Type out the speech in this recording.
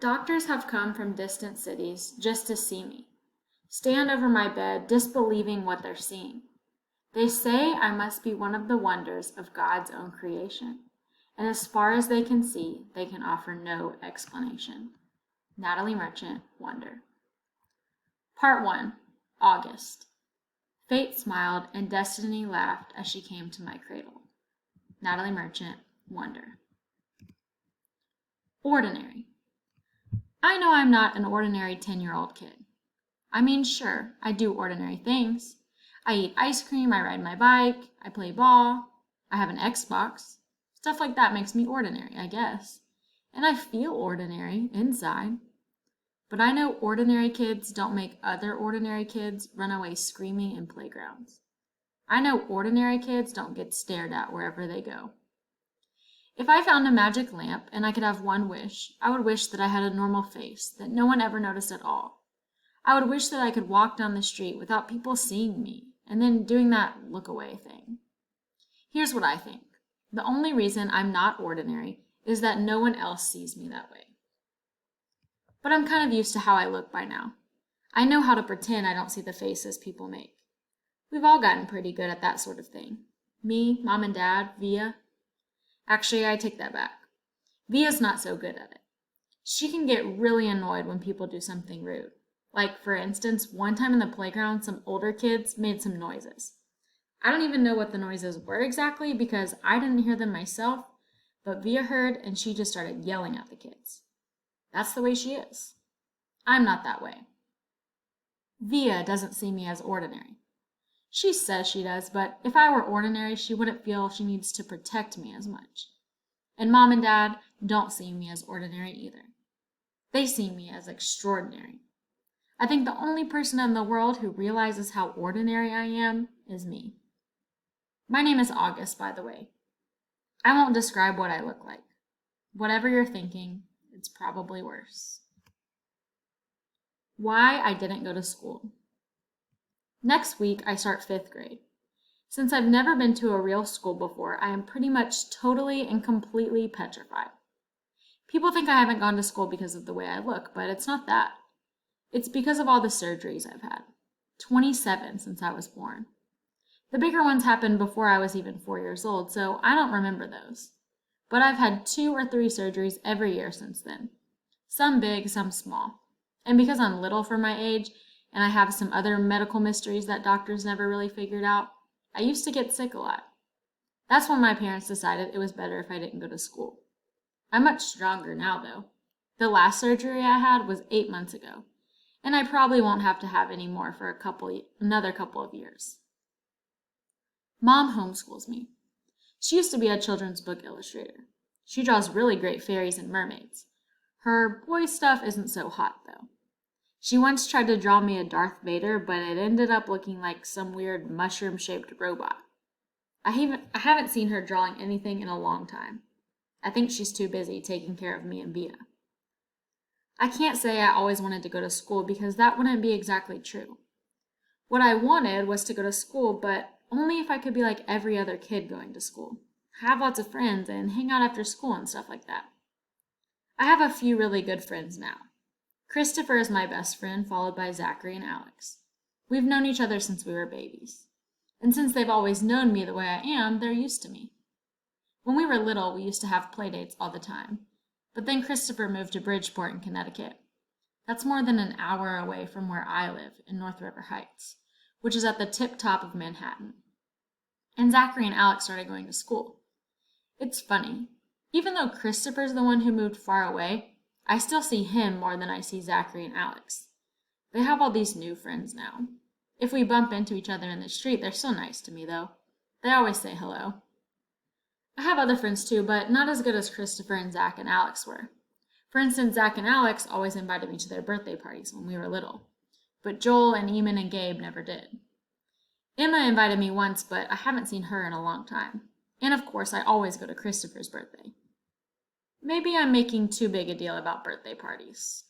Doctors have come from distant cities just to see me, stand over my bed disbelieving what they're seeing. They say I must be one of the wonders of God's own creation, and as far as they can see, they can offer no explanation. Natalie Merchant, Wonder. Part 1, August. Fate smiled and destiny laughed as she came to my cradle. Natalie Merchant, Wonder. Ordinary. I know I'm not an ordinary 10-year-old kid. I mean, sure, I do ordinary things. I eat ice cream, I ride my bike, I play ball, I have an Xbox. Stuff like that makes me ordinary, I guess. And I feel ordinary inside. But I know ordinary kids don't make other ordinary kids run away screaming in playgrounds. I know ordinary kids don't get stared at wherever they go. If I found a magic lamp and I could have one wish, I would wish that I had a normal face that no one ever noticed at all. I would wish that I could walk down the street without people seeing me and then doing that look away thing. Here's what I think. The only reason I'm not ordinary is that no one else sees me that way. But I'm kind of used to how I look by now. I know how to pretend I don't see the faces people make. We've all gotten pretty good at that sort of thing. Me, Mom and Dad, Via. Actually, I take that back. Via's not so good at it. She can get really annoyed when people do something rude. Like, for instance, one time in the playground, some older kids made some noises. I don't even know what the noises were exactly because I didn't hear them myself, but Via heard and she just started yelling at the kids. That's the way she is. I'm not that way. Via doesn't see me as ordinary. She says she does, but if I were ordinary, she wouldn't feel she needs to protect me as much. And Mom and Dad don't see me as ordinary either. They see me as extraordinary. I think the only person in the world who realizes how ordinary I am is me. My name is August, by the way. I won't describe what I look like. Whatever you're thinking, it's probably worse. Why I didn't go to school. Next week, I start 5th grade. Since I've never been to a real school before, I am pretty much totally and completely petrified. People think I haven't gone to school because of the way I look, but it's not that. It's because of all the surgeries I've had. 27 since I was born. The bigger ones happened before I was even 4 years old, so I don't remember those. But I've had 2 or 3 surgeries every year since then. Some big, some small. And because I'm little for my age, and I have some other medical mysteries that doctors never really figured out, I used to get sick a lot. That's when my parents decided it was better if I didn't go to school. I'm much stronger now, though. The last surgery I had was 8 months ago, and I probably won't have to have any more for another couple of years. Mom homeschools me. She used to be a children's book illustrator. She draws really great fairies and mermaids. Her boy stuff isn't so hot, though. She once tried to draw me a Darth Vader, but it ended up looking like some weird mushroom-shaped robot. I haven't seen her drawing anything in a long time. I think she's too busy taking care of me and Via. I can't say I always wanted to go to school because that wouldn't be exactly true. What I wanted was to go to school, but only if I could be like every other kid going to school. Have lots of friends and hang out after school and stuff like that. I have a few really good friends now. Christopher is my best friend, followed by Zachary and Alex. We've known each other since we were babies. And since they've always known me the way I am, they're used to me. When we were little, we used to have play dates all the time. But then Christopher moved to Bridgeport in Connecticut. That's more than an hour away from where I live in North River Heights, which is at the tip top of Manhattan. And Zachary and Alex started going to school. It's funny. Even though Christopher's the one who moved far away, I still see him more than I see Zachary and Alex. They have all these new friends now. If we bump into each other in the street, they're so nice to me, though. They always say hello. I have other friends too, but not as good as Christopher and Zach and Alex were. For instance, Zach and Alex always invited me to their birthday parties when we were little, but Joel and Eamon and Gabe never did. Emma invited me once, but I haven't seen her in a long time. And of course, I always go to Christopher's birthday. Maybe I'm making too big a deal about birthday parties.